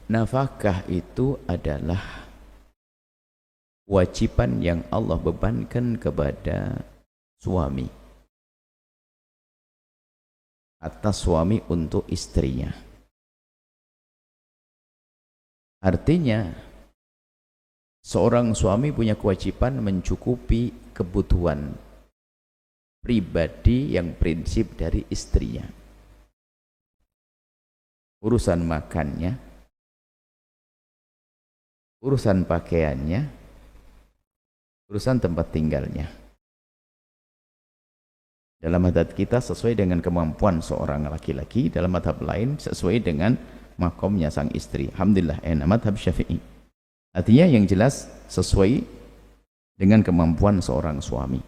nafkah itu adalah kewajiban yang Allah bebankan kepada suami, atas suami untuk istrinya. Artinya seorang suami punya kewajiban mencukupi kebutuhan pribadi yang prinsip dari istrinya. Urusan makannya, urusan pakaiannya, urusan tempat tinggalnya. Dalam madhab kita sesuai dengan kemampuan seorang laki-laki, dalam madhab lain sesuai dengan makomnya sang istri. Alhamdulillah, madhab Syafi'i. Artinya yang jelas sesuai dengan kemampuan seorang suami.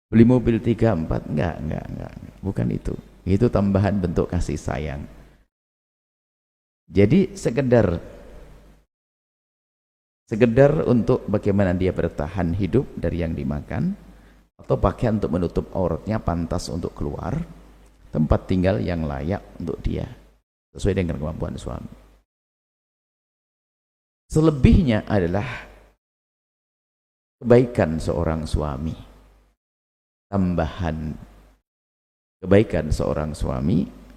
Beli mobil 3, 4, enggak, bukan itu. Itu tambahan bentuk kasih sayang. Jadi sekedar untuk bagaimana dia bertahan hidup dari yang dimakan, atau pakaian untuk menutup auratnya, pantas untuk keluar, tempat tinggal yang layak untuk dia sesuai dengan kemampuan suami. Selebihnya adalah kebaikan seorang suami, tambahan kebaikan seorang suami.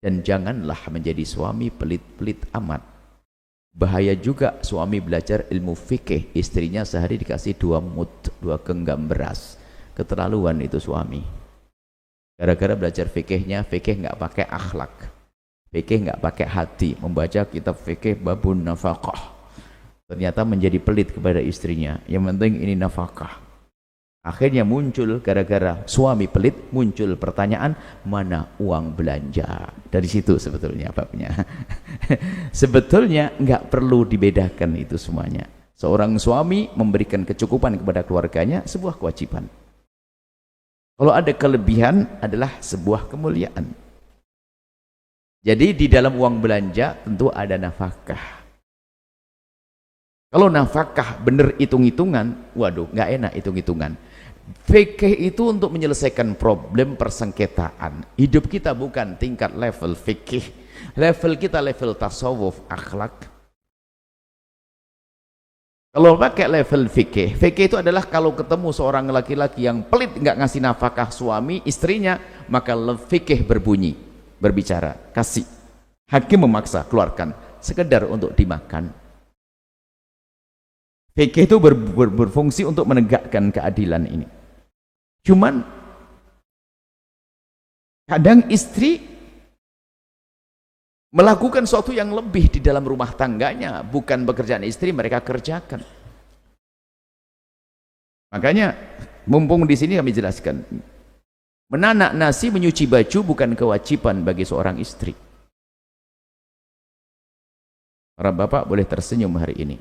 Dan janganlah menjadi suami pelit-pelit amat. Bahaya juga suami belajar ilmu fikih, istrinya sehari dikasih 2 mud, 2 genggam beras. Keterlaluan itu suami. Gara-gara belajar fikihnya, fikih nggak pakai akhlak, fikih nggak pakai hati, membaca kitab fikih babun nafkah, ternyata menjadi pelit kepada istrinya. Yang penting ini nafkah. Akhirnya muncul, gara-gara suami pelit, muncul pertanyaan, mana uang belanja? Dari situ sebetulnya babnya. Sebetulnya nggak perlu dibedakan itu semuanya. Seorang suami memberikan kecukupan kepada keluarganya sebuah kewajiban. Kalau ada kelebihan adalah sebuah kemuliaan. Jadi di dalam uang belanja tentu ada nafkah. Kalau nafkah bener hitung-hitungan, waduh nggak enak hitung-hitungan. Fikih itu untuk menyelesaikan problem persengketaan. Hidup kita bukan tingkat level fikih, level kita level tasawuf, akhlak. Kalau pakai level fikih, fikih itu adalah kalau ketemu seorang laki-laki yang pelit nggak ngasih nafkah suami istrinya, maka fikih berbunyi, berbicara, kasih. Hakim memaksa, keluarkan, sekedar untuk dimakan. Fikih itu berfungsi untuk menegakkan keadilan ini. Cuman kadang istri melakukan sesuatu yang lebih di dalam rumah tangganya, bukan pekerjaan istri mereka kerjakan. Makanya mumpung di sini kami jelaskan, menanak nasi, menyuci baju bukan kewajiban bagi seorang istri. Para bapak boleh tersenyum hari ini,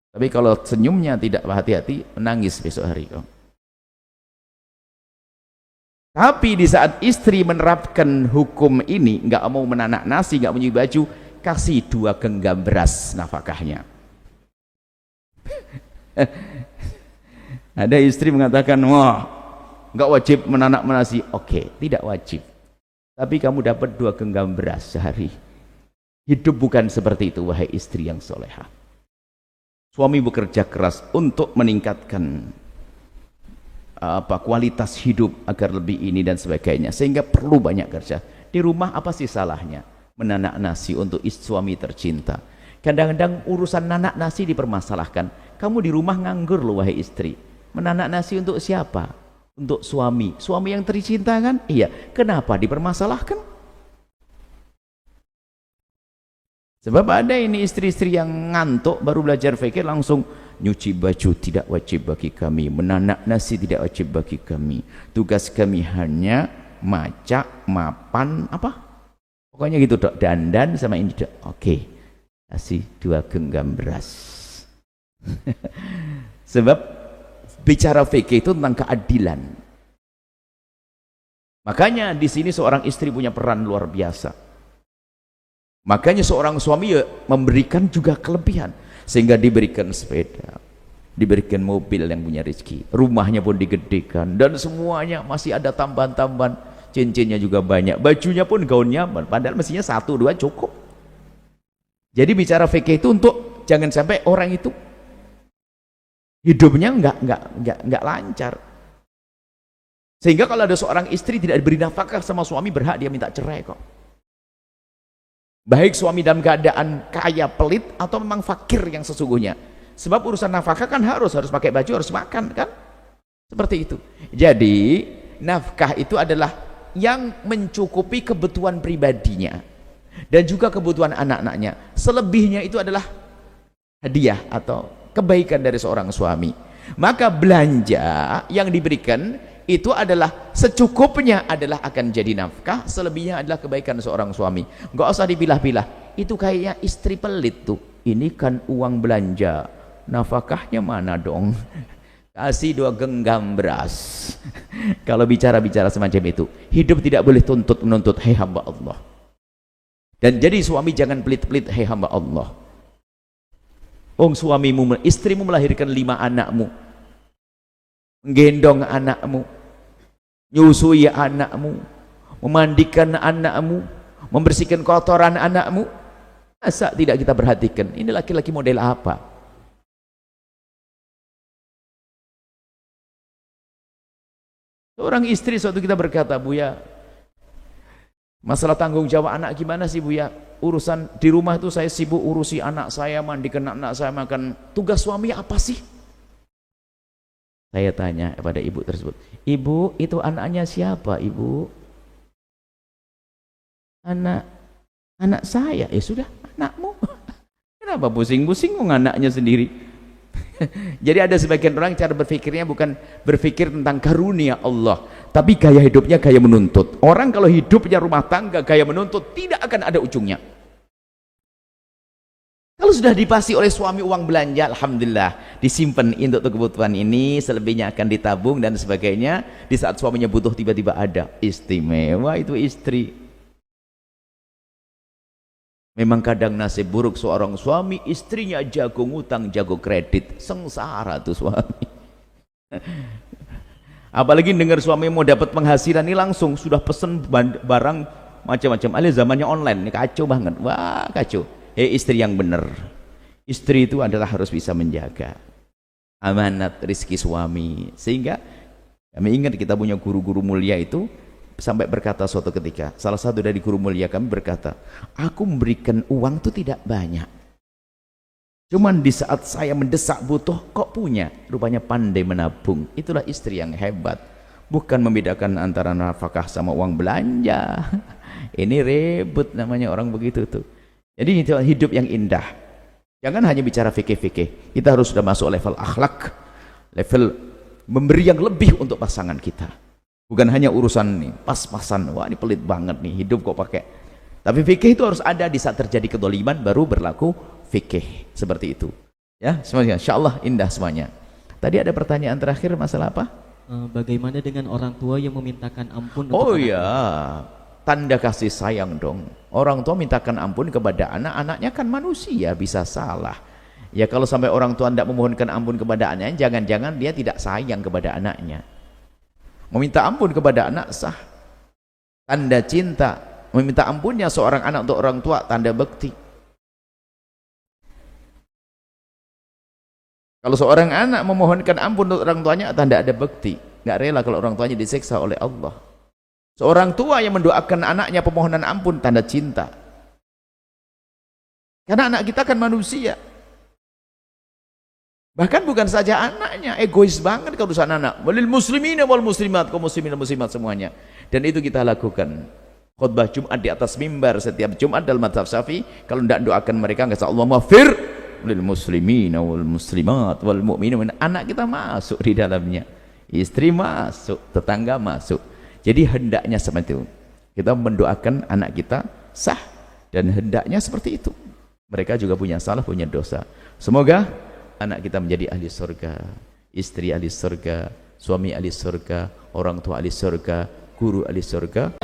tapi kalau senyumnya tidak hati-hati, menangis besok hari. Tapi di saat istri menerapkan hukum ini, nggak mau menanak nasi, nggak menyuci baju, kasih 2 genggam beras nafkahnya. Ada istri mengatakan, wah, nggak wajib menanak nasi. Oke, tidak wajib. Tapi kamu dapat 2 genggam beras sehari. Hidup bukan seperti itu, wahai istri yang solehah. Suami bekerja keras untuk meningkatkan kualitas hidup agar lebih ini dan sebagainya, sehingga perlu banyak kerja. Di rumah apa sih salahnya menanak nasi untuk suami tercinta? Kadang-kadang urusan nanak nasi dipermasalahkan. Kamu di rumah nganggur loh wahai istri, menanak nasi untuk siapa? Untuk suami yang tercinta kan? Iya, kenapa dipermasalahkan? Sebab ada ini istri-istri yang ngantuk baru belajar fikih langsung, nyuci baju tidak wajib bagi kami, menanak nasi tidak wajib bagi kami, tugas kami hanya macak, mapan, apa? Pokoknya gitu dok, dandan sama ini dok. Oke, kasih 2 genggam beras. Sebab bicara fikih itu tentang keadilan. Makanya di sini seorang istri punya peran luar biasa. Makanya seorang suami memberikan juga kelebihan, sehingga diberikan sepeda, diberikan mobil yang punya rezeki, rumahnya pun digedekan, dan semuanya masih ada tambahan-tambahan. cincinnya juga banyak, bajunya pun gaunnya, padahal mestinya 1-2 cukup. Jadi bicara fikih itu untuk jangan sampai orang itu hidupnya nggak lancar, sehingga kalau ada seorang istri tidak diberi nafkah sama suami, berhak dia minta cerai kok. Baik suami dalam keadaan kaya pelit atau memang fakir yang sesungguhnya, sebab urusan nafkah kan harus pakai baju, harus makan kan, seperti itu. Jadi nafkah itu adalah yang mencukupi kebutuhan pribadinya dan juga kebutuhan anak-anaknya. Selebihnya itu adalah hadiah atau kebaikan dari seorang suami. Maka belanja yang diberikan itu adalah secukupnya, adalah akan jadi nafkah, selebihnya adalah kebaikan seorang suami. Enggak usah dipilah-pilah, itu kayaknya istri pelit tuh, ini kan uang belanja, nafkahnya mana dong? Kasih 2 genggam beras. Kalau bicara-bicara semacam itu, hidup tidak boleh menuntut, hai hamba Allah. Dan jadi suami jangan pelit-pelit, hai hamba Allah. Suamimu, istrimu melahirkan 5 anakmu, menggendong anakmu, nyusui anakmu, memandikan anakmu, membersihkan kotoran anakmu. Masa tidak kita perhatikan? Ini laki-laki model apa? Seorang istri suatu kita berkata, Buya, masalah tanggung jawab anak gimana sih Buya? Urusan di rumah itu saya sibuk urusi anak saya, mandikan anak saya, makan. Tugas suami apa sih? Saya tanya kepada ibu tersebut, ibu itu anaknya siapa ibu? Anak saya. Ya sudah, anakmu. Kenapa pusing-pusing anaknya sendiri? Jadi ada sebagian orang cara berpikirnya bukan berpikir tentang karunia Allah, tapi gaya hidupnya gaya menuntut. Orang kalau hidupnya rumah tangga gaya menuntut, tidak akan ada ujungnya. Kalau sudah dipasi oleh suami uang belanja, alhamdulillah disimpan untuk kebutuhan ini, selebihnya akan ditabung dan sebagainya. Di saat suaminya butuh tiba-tiba ada. Istimewa itu istri. Memang kadang nasib buruk seorang suami, istrinya jago ngutang, jago kredit, sengsara tuh suami. Apalagi dengar suami mau dapat penghasilan ini langsung sudah pesen barang macam-macam. Alias zamannya online, ini kacau banget. Wah kacau. Istri yang benar, istri itu adalah harus bisa menjaga amanat rizki suami. Sehingga kami ingat kita punya guru-guru mulia itu sampai berkata suatu ketika, salah satu dari guru mulia kami berkata, aku memberikan uang itu tidak banyak, cuman di saat saya mendesak butuh kok punya. Rupanya pandai menabung. Itulah istri yang hebat, bukan membedakan antara nafkah sama uang belanja. Ini ribut namanya orang begitu tuh. Jadi itu hidup yang indah. Jangan hanya bicara fikih-fikih, kita harus sudah masuk level akhlak, level memberi yang lebih untuk pasangan kita. Bukan hanya urusan nih pas-pasan, wah ini pelit banget nih hidup kok pakai. Tapi fikih itu harus ada di saat terjadi kedoliman, baru berlaku fikih seperti itu. Ya, semuanya insyaallah indah semuanya. Tadi ada pertanyaan terakhir, masalah apa? Bagaimana dengan orang tua yang memintakan ampun? Oh ya, tanda kasih sayang dong. Orang tua mintakan ampun kepada anak, anaknya kan manusia, bisa salah. Ya kalau sampai orang tua tidak memohonkan ampun kepada anaknya, jangan-jangan dia tidak sayang kepada anaknya. Meminta ampun kepada anak sah, tanda cinta. Meminta ampunnya seorang anak untuk orang tua, tanda bekti. Kalau seorang anak memohonkan ampun untuk orang tuanya, tanda ada bekti, nggak rela kalau orang tuanya disiksa oleh Allah. Seorang tua yang mendoakan anaknya pemohonan ampun, tanda cinta. Karena anak kita kan manusia. Bahkan bukan saja anaknya, egois banget kalau urusan anak. Walil muslimina wal muslimat, kaum muslimin dan muslimat semuanya. Dan itu kita lakukan. Khutbah Jumat di atas mimbar setiap Jumat dalam mazhab Syafi'i, kalau tidak doakan mereka, kata Allah maghfir lil muslimina wal muslimat wal mu'minin. Anak kita masuk di dalamnya, istri masuk, tetangga masuk. Jadi hendaknya seperti itu. Kita mendoakan anak kita sah, dan hendaknya seperti itu. Mereka juga punya salah, punya dosa. Semoga anak kita menjadi ahli surga, istri ahli surga, suami ahli surga, orang tua ahli surga, guru ahli surga.